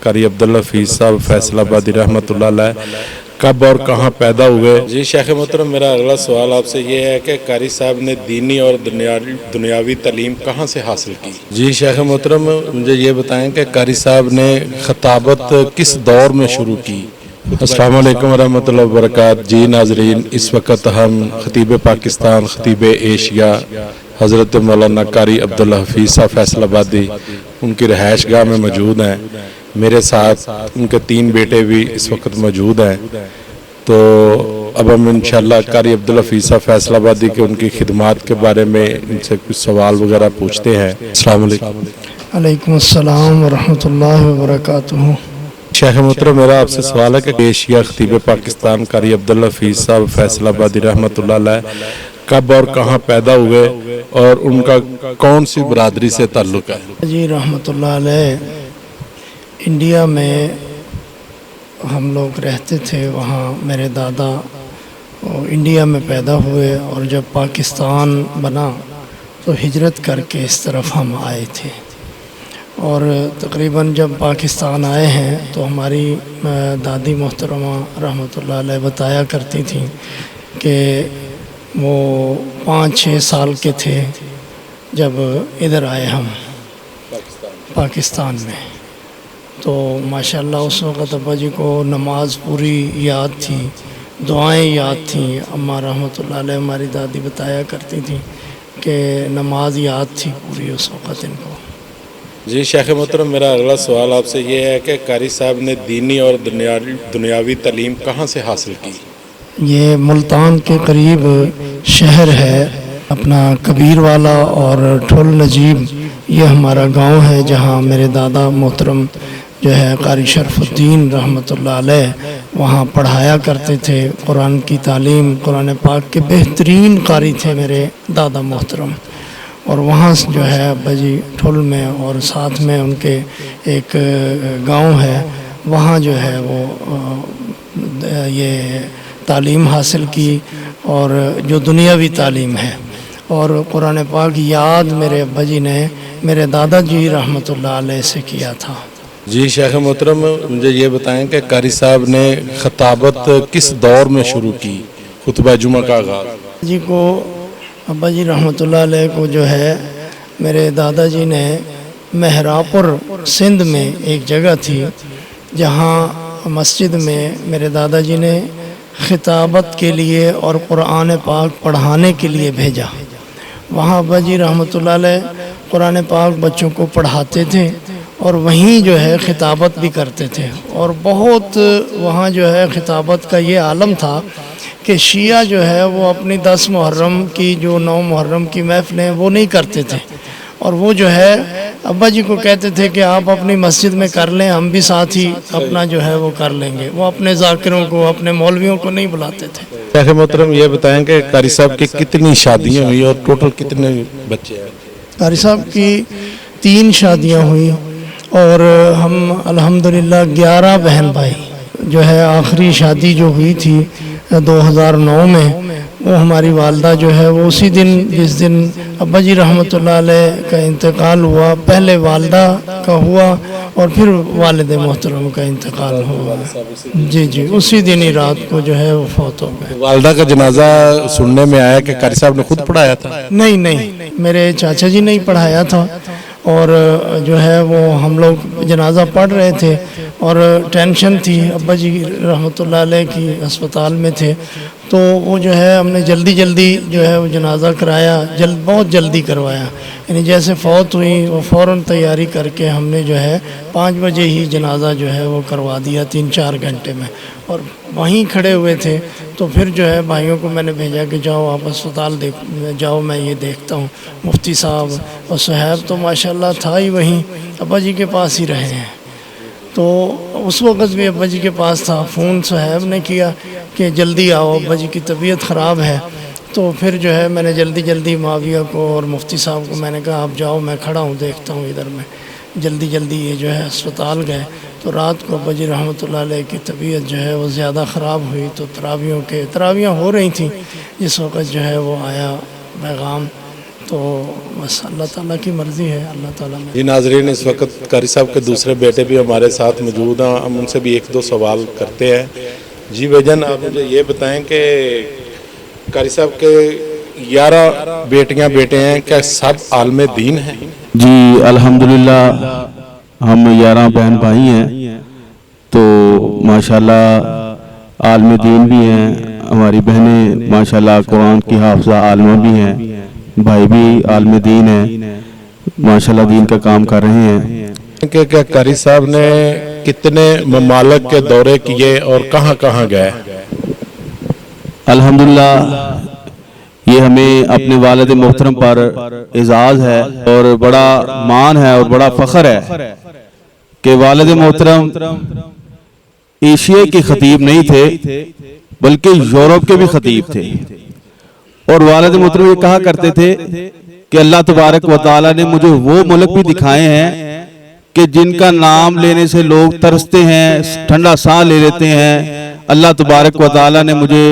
कारी अब्दुल्ला हफीज़ साहब फैसलाबादी रहमतुल्लाह अलैह कब और कहाँ पैदा हुए। जी शेख मोहतरम, मेरा अगला सवाल आपसे ये है कि कारी साहब ने दीनी और दुनियावी तालीम कहाँ से हासिल की। जी शेख मोहतरम, मुझे ये बताएं कि कारी साहब ने खताबत किस दौर में शुरू की। अस्सलाम वालेकुम रहमतुल्लाहि व बरकात। जी नाजरीन, इस वक्त हम खतीब पाकिस्तान, खतीब एशिया हज़रत मौलाना कारी अब्दुल्ला हफीज़ साहब फैसलाबादी उनकी रहायश गाह में मौजूद हैं। मेरे साथ उनके 3 बेटे भी इस वक्त मौजूद हैं। तो अब हम इंशाअल्लाह कारी अब्दुल्ला हफीज़ साहब फैसलाबादी के उनकी खिदमात के बारे में इनसे कुछ सवाल वगैरह पूछते हैं। अस्सलाम वालेकुम। अलैकुम अस्सलाम व रहमतुल्लाहि व बरकातुहू। शेख मोहतरम, मेरा आपसे सवाल है कि एशिया खतीब पाकिस्तान कारी अब्दुल्ला हफीज़ साहब फैसलाबादी रहमतुल्लाह अलैह कब और कहाँ पैदा हुए और उनका कौन सी बरादरी से ताल्लुक़ है। जी रहमतुल्लाह अलैह, इंडिया में हम लोग रहते थे, वहाँ मेरे दादा इंडिया में पैदा हुए और जब पाकिस्तान बना तो हिजरत करके इस तरफ हम आए थे। और तकरीबन जब पाकिस्तान आए हैं तो हमारी दादी मोहतरमा रहमतुल्लाह अलैह बताया करती थी कि वो 5-6 साल के थे जब इधर आए हम पाकिस्तान में। तो माशाल्लाह उस वक़्त अब्बा जी को नमाज पूरी याद थी, दुआएं याद थी। अम्मा रहमतुल्लाह अलैह हमारी दादी बताया करती थी कि नमाज याद थी पूरी उस वक़्त इनको। जी शेख मोहतरम, मेरा अगला सवाल आपसे ये है कि कारी साहब ने दीनी और दुनियावी तालीम कहाँ से हासिल की। ये मुल्तान के करीब शहर है अपना कबीर वाला और ठुल नजीब, ये हमारा गांव है जहां मेरे दादा मोहतरम जो है कारी शरफुद्दीन रहमतुल्लाह अलैह वहाँ पढ़ाया करते थे। कुरान की तालीम, कुरान पाक के बेहतरीन कारी थे मेरे दादा मोहतरम। और वहाँ जो है अब्बा जी ठुल में और साथ में उनके एक गांव है, वहाँ जो है वो ये तालीम हासिल की और जो दुनियावी तालीम है। और कुरान पाक याद मेरे अब्बा जी ने मेरे दादाजी रहमतुल्लाह अलैह से किया था। जी शेख मोहतरम, मुझे ये बताएं कि कारी साहब ने खताबत किस दौर में शुरू की, खुतबा जुमा का आगाज़। जी को अब्बा जी रहमतुल्लाह अलैह को जो है मेरे दादाजी ने महरापुर सिंध में एक जगह थी जहाँ मस्जिद में मेरे दादाजी ने खिताबत के लिए और कुरान पाक पढ़ाने के लिए भेजा। वहाँ अब्बा जी रहमतुल्लाह अलैह कुरान पाक बच्चों को पढ़ाते थे और वहीं जो है खिताबत भी करते थे। और बहुत वहाँ जो है खिताबत का ये आलम था कि शिया जो है वो अपनी 10 मुहर्रम की जो 9 मुहर्रम की महफिलें वो नहीं करते थे। और वो जो है अब्बा जी को कहते थे कि आप अपनी मस्जिद में कर लें, हम भी साथ ही अपना जो है वो कर लेंगे। वो अपने ज़ाकिरों को, अपने मौलवियों को नहीं बुलाते थे। शेख मोहतरम, ये बताएं कि कारी साहब की कितनी शादियाँ हुई और टोटल कितने बच्चे हैं। कारी साहब की 3 शादियाँ हुई और हम अल्हम्दुलिल्लाह 11 बहन भाई। जो है आखिरी शादी जो हुई थी 2009 में, वो हमारी वालदा जो है वो उसी दिन जिस दिन अब्बा जी रहमतुल्लाह अलैह का इंतकाल हुआ, पहले वालदा का हुआ और फिर वालिद मोहतरम का इंतकाल हुआ। जी जी, उसी दिन ही रात को जो है वो फौत हो गए। वालदा का जनाजा सुनने में आया कि कारी साहब ने खुद पढ़ाया था। नहीं नहीं, मेरे चाचा जी ने ही पढ़ाया था। और जो है वो हम लोग जनाजा पढ़ रहे थे और टेंशन थी, अब्बा जी रहमतुल्लाह अलैह की अस्पताल में थे। तो वो जो है हमने जल्दी जो है वो जनाजा कराया, बहुत जल्दी करवाया। यानी जैसे फौत हुई वो फ़ौरन तैयारी करके हमने जो है 5 बजे ही जनाजा जो है वो करवा दिया 3-4 घंटे में। और वहीं खड़े हुए थे तो फिर जो है भाइयों को मैंने भेजा कि जाओ आप अस्पताल जाओ, मैं ये देखता हूँ। मुफ्ती साहब और सुहैब तो माशाल्लाह था ही वहीं, अब्बा जी के पास ही रहे हैं। तो उस वक़्त भी अब्बा जी के पास था। फ़ोन सुहैब ने किया कि जल्दी आओ, अब्बा जी की तबीयत ख़राब है। तो फिर जो है मैंने जल्दी माविया को और मुफ्ती साहब को मैंने कहा आप जाओ, मैं खड़ा हूँ देखता हूँ इधर में। जल्दी ये जो है अस्पताल गए। तो रात को अब्बा जी रहमतुल्लाह अलैह की तबीयत जो है वो ज़्यादा ख़राब हुई। तो तरावियाँ हो रही थी जिस वक़्त जो है वो आया पैगाम। تو بس اللہ تعالیٰ کی مرضی ہے. اللہ تعالیٰ نے جی ناظرین، اس وقت قاری صاحب کے دوسرے بیٹے بھی ہمارے ساتھ موجود ہیں، ہم ان سے بھی ایک دو سوال کرتے ہیں. جی بھائی جان، آپ مجھے یہ بتائیں کہ قاری صاحب کے 11 بیٹیاں بیٹے ہیں، کیا سب عالم دین ہیں؟ جی الحمدللہ ہم 11 بہن بھائی ہیں، تو ماشاءاللہ عالم دین بھی ہیں. ہماری بہنیں ماشاءاللہ قرآن کی حافظہ عالمہ بھی ہیں، بھائی بھی عالم دین ہیں، ماشاءاللہ دین کا کام کر رہے ہیں. کہ کیا قاری صاحب نے کتنے ممالک کے دورے کیے اور کہاں کہاں گئے؟ الحمدللہ یہ ہمیں اپنے والد محترم پر اعزاز ہے اور بڑا مان ہے اور بڑا فخر ہے کہ والد محترم ایشیا کے خطیب نہیں تھے بلکہ یورپ کے بھی خطیب تھے. اور والد محترم یہ کہا کرتے تھے کہ اللہ تبارک و تعالیٰ نے مجھے وہ ملک بھی دکھائے ہیں کہ جن کا نام لینے سے لوگ ترستے ہیں، ٹھنڈا سانس لے لیتے ہیں. اللہ تبارک و تعالیٰ نے مجھے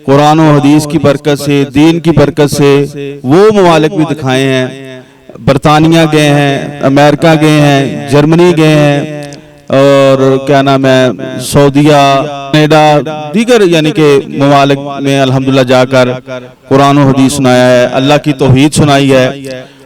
قرآن و حدیث کی برکت سے، دین کی برکت سے وہ ممالک بھی دکھائے ہیں. برطانیہ گئے ہیں، امریکہ گئے ہیں، جرمنی گئے ہیں، اور کیا نام ہے سعودیہ، کینیڈا، دیگر یعنی کہ ممالک میں الحمدللہ جا کر قرآن و حدیث سنایا ہے، اللہ کی توحید سنائی ہے،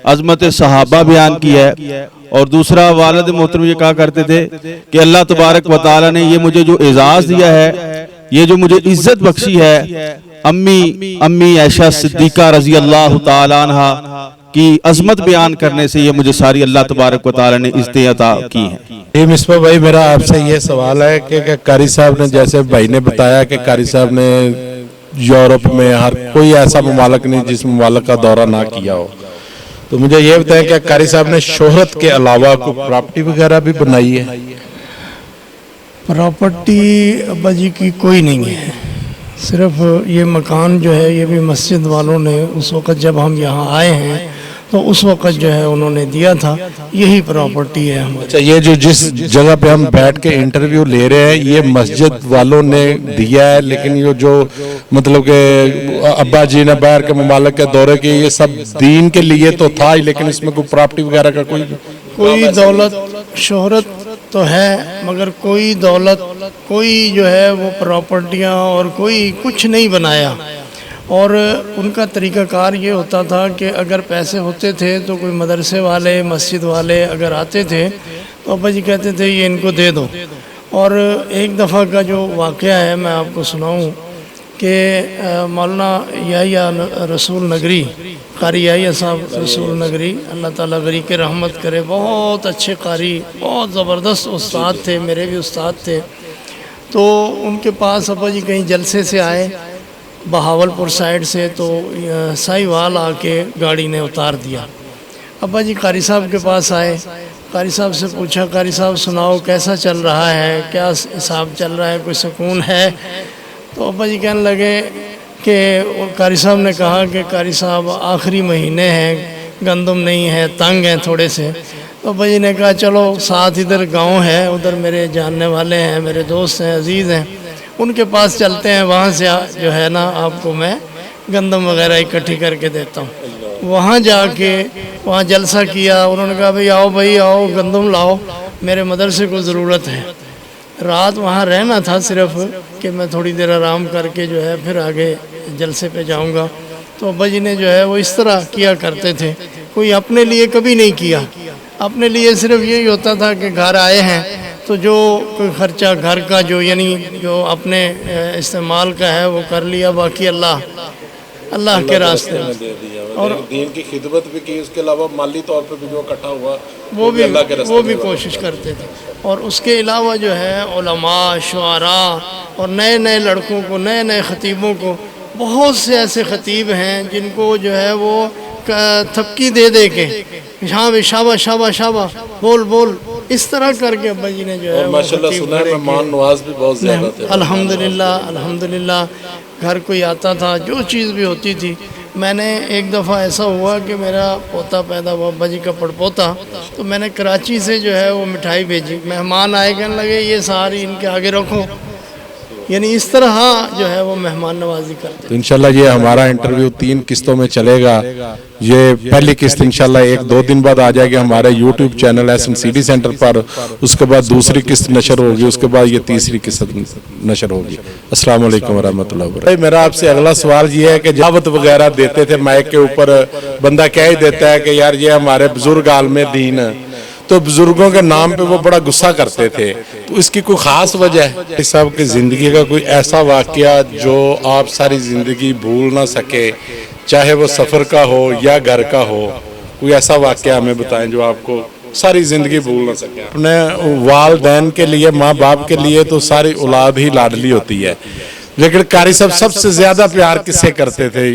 عظمت صحابہ بیان کی ہے. اور دوسرا والد محترم یہ کہا کرتے تھے کہ اللہ تبارک و تعالیٰ نے یہ مجھے جو اعزاز دیا ہے، یہ جو مجھے عزت بخشی ہے، امی عائشہ صدیقہ رضی اللہ تعالیٰ عنہ کی عظمت بیان کرنے سے یہ مجھے ساری اللہ تبارک و تعالیٰ نے عزتیں عطا کی ہیں. مصباح بھائی، میرا آپ سے یہ سوال ہے کہ قاری صاحب نے، جیسے بھائی نے بتایا کہ قاری صاحب نے یورپ میں ہر کوئی ایسا ممالک نہیں جس ممالک کا دورہ نہ کیا ہو، تو مجھے یہ بتائیں کہ قاری صاحب نے شہرت کے علاوہ کوئی پراپرٹی وغیرہ بھی بنائی ہے؟ پراپرٹی ابا جی کی کوئی نہیں ہے. صرف یہ مکان جو ہے یہ بھی مسجد والوں نے اس وقت جب ہم یہاں آئے ہیں تو اس وقت جو ہے انہوں نے دیا تھا، یہی پراپرٹی ہے ہماری. اچھا، یہ جو جس جگہ پہ ہم بیٹھ کے انٹرویو لے رہے ہیں یہ مسجد والوں نے دیا ہے، لیکن یہ جو مطلب کہ ابا جی نے باہر کے ممالک کے دورے کی، یہ سب دین کے لیے تو تھا ہی، لیکن اس میں کوئی پراپرٹی وغیرہ کا کوئی دولت شہرت تو ہے، مگر کوئی دولت، کوئی جو ہے وہ پراپرٹیاں اور کوئی کچھ نہیں بنایا. اور ان کا طریقہ کار یہ ہوتا تھا کہ اگر پیسے ہوتے تھے تو کوئی مدرسے والے، مسجد والے اگر آتے تھے تو ابا جی کہتے تھے یہ ان کو دے دو. اور ایک دفعہ کا جو واقعہ ہے میں آپ کو سناؤں کہ مولانا یحییٰ رسول نگری، قاری یحییٰ صاحب رسول نگری، اللہ تعالیٰ غری کے رحمت کرے، بہت اچھے قاری، بہت زبردست استاد تھے، میرے بھی استاد تھے. تو ان کے پاس ابا جی کہیں جلسے سے آئے بہاول پور سائیڈ سے، تو سائی وال آ کے گاڑی نے اتار دیا. ابا جی قاری صاحب کے پاس آئے، قاری صاحب سے پوچھا قاری صاحب سناؤ کیسا چل رہا ہے، کیا حساب چل رہا ہے، کوئی سکون ہے؟ تو ابا جی کہنے لگے کہ قاری صاحب نے کہا کہ قاری صاحب آخری مہینے ہیں، گندم نہیں ہے، تنگ ہیں تھوڑے سے. تو ابا جی نے کہا چلو ساتھ ادھر گاؤں ہے، ادھر میرے جاننے والے ہیں، میرے دوست ہیں، عزیز ہیں، ان کے پاس چلتے ہیں، وہاں سے جو ہے نا آپ کو میں گندم وغیرہ اکٹھی کر کے دیتا ہوں. وہاں جا کے وہاں جلسہ کیا، انہوں نے کہا بھئی آؤ گندم لاؤ، میرے مدرسے کو ضرورت ہے. رات وہاں رہنا تھا صرف کہ میں تھوڑی دیر آرام کر کے جو ہے پھر آگے جلسے پہ جاؤں گا. تو ابا جی نے جو ہے وہ اس طرح کیا کرتے تھے، کوئی اپنے لیے کبھی نہیں کیا. اپنے لیے صرف یہی ہوتا تھا کہ گھر آئے ہیں تو جو کوئی خرچہ گھر کا جو یعنی جو اپنے استعمال کا ہے وہ کر لیا، باقی اللہ کے راستے اور دین کی خدمت بھی کی، اس کے علاوہ مالی طور پہ بھی جو اکٹھا ہوا وہ بھی کوشش کرتے تھے. اور اس کے علاوہ جو ہے علماء، شعراء اور نئے نئے لڑکوں کو، نئے نئے خطیبوں کو، بہت سے ایسے خطیب ہیں جن کو جو ہے وہ تھپکی دے کے ہاں شابہ شابہ شابہ بول اس طرح کر کے ابا جی نے جو ہے ماشاءاللہ سنا ہے مہمان نواز بھی بہت زیادہ تھے. الحمدللہ گھر کوئی آتا تھا، جو چیز بھی ہوتی تھی. میں نے ایک دفعہ ایسا ہوا کہ میرا پوتا پیدا ہوا، ابا جی کا پڑپوتا، تو میں نے کراچی سے جو ہے وہ مٹھائی بھیجی. مہمان آئے کہنے لگے یہ ساری ان کے آگے رکھو. यानी इस तरह जो है वो मेहमान नवाजी करते। तो इंशाल्लाह ये हमारा इंटरव्यू 3 किस्तों में चलेगा। ये पहली किस्त इंशाल्लाह 1-2 दिन बाद आ जाएगी हमारे YouTube चैनल SNCD सेंटर पर, उसके बाद दूसरी किस्त नशर होगी, उसके बाद ये तीसरी किस्त नशर होगी। अस्सलाम वालेकुम वरहमतुल्लाहि वबरकातुहू। मेरा आपसे अगला सवाल ये है कि दावत वगैरह देते थे माइक के ऊपर, बंदा कह ही देता है कि यार ये हमारे बुजुर्ग आलमे दीन है, तो बुजुर्गों के नाम पे वो बड़ा गुस्सा करते थे, तो इसकी कोई खास वजह है? साहब की जिंदगी का कोई ऐसा वाकया जो आप सारी जिंदगी भूल ना सके, चाहे वो सफर का हो या घर का हो, कोई ऐसा वाकया हमें बताएं जो आपको सारी जिंदगी भूल ना सके। अपने वालदैन के लिए, माँ बाप के लिए तो सारी औलाद ही लाडली होती है, लेकिन कारी साहब सबसे ज्यादा प्यार किससे करते थे?